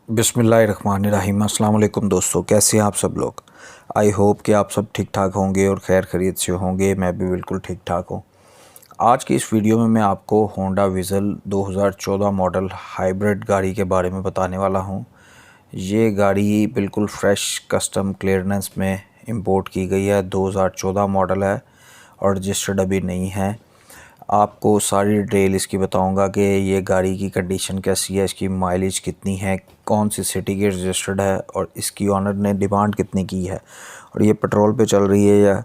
बिस्मिल्लाहिर्रहमानिर्रहीम। अस्सलाम वालेकुम दोस्तों, कैसे हैं आप सब लोग। आई होप कि आप सब ठीक ठाक होंगे और खैर खैरियत से होंगे। मैं भी बिल्कुल ठीक ठाक हूँ। आज की इस वीडियो में मैं आपको होंडा विज़ल 2014 मॉडल हाइब्रिड गाड़ी के बारे में बताने वाला हूँ। ये गाड़ी बिल्कुल फ़्रेश कस्टम क्लियरेंस में इंपोर्ट की गई है। 2014 मॉडल है और रजिस्टर्ड अभी नहीं है। आपको सारी डिटेल इसकी बताऊंगा कि ये गाड़ी की कंडीशन कैसी है, इसकी माइलेज कितनी है, कौन सी सिटी के रजिस्टर्ड है और इसकी ऑनर ने डिमांड कितनी की है और ये पेट्रोल पे चल रही है या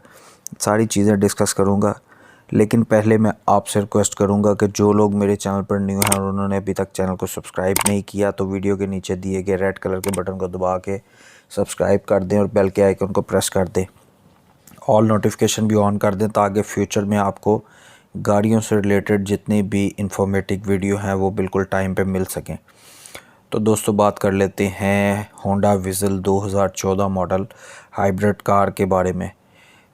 सारी चीज़ें डिस्कस करूंगा। लेकिन पहले मैं आपसे रिक्वेस्ट करूंगा कि जो लोग मेरे चैनल पर न्यू हैं और उन्होंने अभी तक चैनल को सब्सक्राइब नहीं किया तो वीडियो के नीचे दिए गए रेड कलर के बटन को दबा के सब्सक्राइब कर दें और बेल के आइकन को प्रेस कर दें। ऑल नोटिफिकेशन भी ऑन कर दें ताकि फ्यूचर में आपको गाड़ियों से रिलेटेड जितनी भी इंफॉर्मेटिव वीडियो हैं वो बिल्कुल टाइम पे मिल सकें। तो दोस्तों बात कर लेते हैं होंडा विज़ल 2014 मॉडल हाइब्रिड कार के बारे में।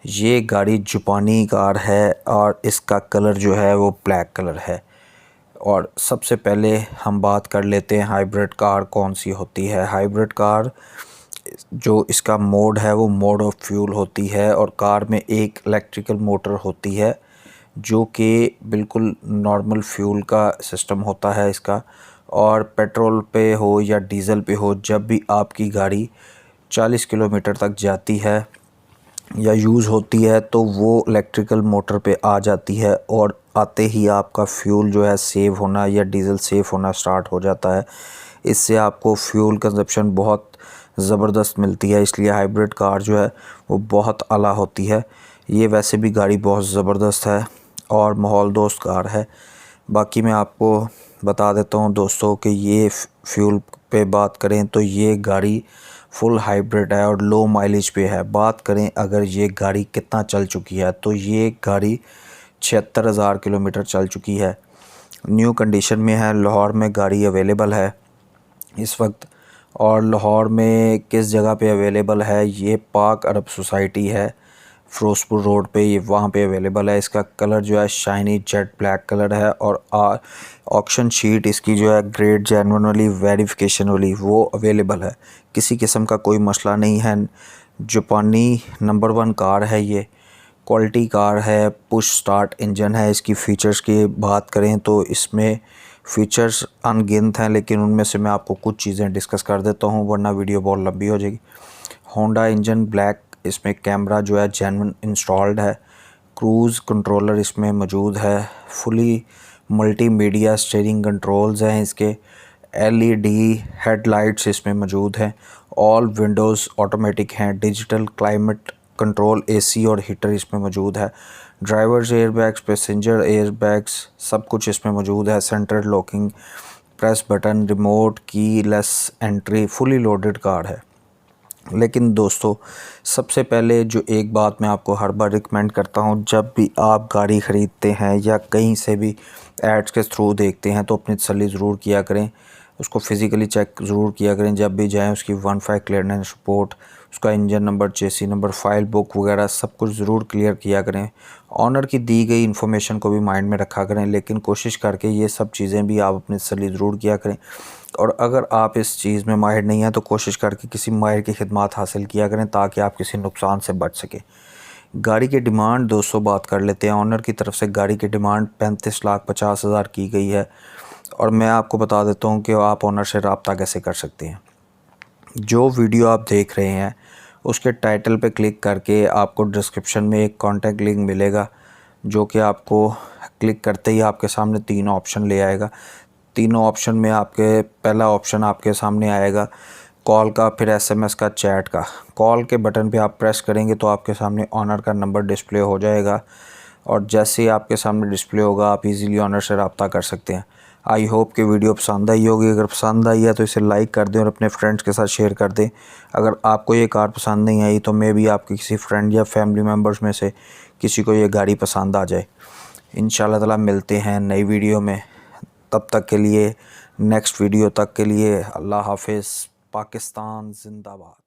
ये गाड़ी जापानी कार है और इसका कलर जो है वो ब्लैक कलर है। और सबसे पहले हम बात कर लेते हैं हाइब्रिड कार कौन सी होती है। हाइब्रिड कार जो इसका मोड है वो मोड ऑफ फ्यूल होती है और कार में एक इलेक्ट्रिकल मोटर होती है जो कि बिल्कुल नॉर्मल फ्यूल का सिस्टम होता है इसका। और पेट्रोल पे हो या डीज़ल पे हो, जब भी आपकी गाड़ी 40 किलोमीटर तक जाती है या यूज़ होती है तो वो इलेक्ट्रिकल मोटर पे आ जाती है और आते ही आपका फ्यूल जो है सेव होना या डीज़ल सेव होना स्टार्ट हो जाता है। इससे आपको फ्यूल कंजप्शन बहुत ज़बरदस्त मिलती है, इसलिए हाइब्रिड कार जो है वो बहुत आला होती है। ये वैसे भी गाड़ी बहुत ज़बरदस्त है और माहौल दोस्त कार है। बाकी मैं आपको बता देता हूँ दोस्तों कि ये फ्यूल पे बात करें तो ये गाड़ी फुल हाइब्रिड है और लो माइलेज पे है। बात करें अगर ये गाड़ी कितना चल चुकी है तो ये गाड़ी 76,000 किलोमीटर चल चुकी है। न्यू कंडीशन में है। लाहौर में गाड़ी अवेलेबल है इस वक्त। और लाहौर में किस जगह पे अवेलेबल है, ये पाक अरब सोसाइटी है फ़िरोज़पुर रोड पे, ये वहाँ पे अवेलेबल है। इसका कलर जो है शाइनी जेट ब्लैक कलर है और ऑक्शन शीट इसकी जो है ग्रेड जेन्युइन वाली वेरिफिकेशन वाली वो अवेलेबल है। किसी किस्म का कोई मसला नहीं है। जापानी नंबर 1 कार है, ये क्वालिटी कार है। पुश स्टार्ट इंजन है। इसकी फ़ीचर्स की बात करें तो इसमें फ़ीचर्स अनगिनत हैं, लेकिन उनमें से मैं आपको कुछ चीज़ें डिस्कस कर देता हूँ वरना वीडियो बहुत लंबी हो जाएगी। होंडा इंजन ब्लैक, इसमें कैमरा जो है जेन्युइन इंस्टॉल्ड है। क्रूज़ कंट्रोलर इसमें मौजूद है। फुली मल्टीमीडिया स्टीयरिंग कंट्रोल्स हैं इसके। एलईडी हेडलाइट्स इसमें मौजूद हैं। ऑल विंडोज़ ऑटोमेटिक हैं। डिजिटल क्लाइमेट कंट्रोल एसी और हीटर इसमें मौजूद है। ड्राइवर्स एयरबैग्स, पैसेंजर एयरबैग्स सब कुछ इसमें मौजूद है। Centre locking, press button, remote keyless entry, fully loaded car है। लेकिन दोस्तों सबसे पहले जो एक बात मैं आपको हर बार रिकमेंड करता हूँ, जब भी आप गाड़ी ख़रीदते हैं या कहीं से भी एड्स के थ्रू देखते हैं तो अपनी तसल्ली ज़रूर किया करें, उसको फ़िज़िकली चेक ज़रूर किया करें जब भी जाएं। उसकी 1.5 क्लियरेंस रिपोर्ट, उसका इंजन नंबर, चेसी नंबर, फ़ाइल बुक वगैरह सब कुछ ज़रूर क्लियर किया करें। ऑनर की दी गई इन्फॉर्मेशन को भी माइंड में रखा करें, लेकिन कोशिश करके ये सब चीज़ें भी आप अपनी तसल्ली ज़रूर किया करें। और अगर आप इस चीज़ में माहिर नहीं हैं तो कोशिश करके किसी माहिर की खिदमत हासिल किया करें ताकि आप किसी नुकसान से बच सकें। गाड़ी की डिमांड 200 बात कर लेते हैं। ऑनर की तरफ से गाड़ी की डिमांड 35,50,000 की गई है। और मैं आपको बता देता हूँ कि आप ऑनर से रब्ता कैसे कर सकते हैं। जो वीडियो आप देख रहे हैं उसके टाइटल पे क्लिक करके आपको डिस्क्रिप्शन में एक कॉन्टैक्ट लिंक मिलेगा जो कि आपको क्लिक करते ही आपके सामने 3 ऑप्शन ले आएगा। तीनों ऑप्शन में आपके पहला ऑप्शन आपके सामने आएगा कॉल का, फिर एसएमएस का, चैट का। कॉल के बटन पे आप प्रेस करेंगे तो आपके सामने ऑनर का नंबर डिस्प्ले हो जाएगा और जैसे ही आपके सामने डिस्प्ले होगा आप इजीली ऑनर से रब्ता कर सकते हैं। आई होप कि वीडियो पसंद आई होगी। अगर पसंद आई है तो इसे लाइक कर दें और अपने फ्रेंड्स के साथ शेयर कर दें। अगर आपको ये कार पसंद नहीं आई तो मे भी आपके किसी फ्रेंड या फैमिली मेम्बर्स में से किसी को ये गाड़ी पसंद आ जाए। इंशाल्लाह ताला मिलते हैं नई वीडियो में। तब तक के लिए, नेक्स्ट वीडियो तक के लिए अल्लाह हाफिज़। पाकिस्तान जिंदाबाद।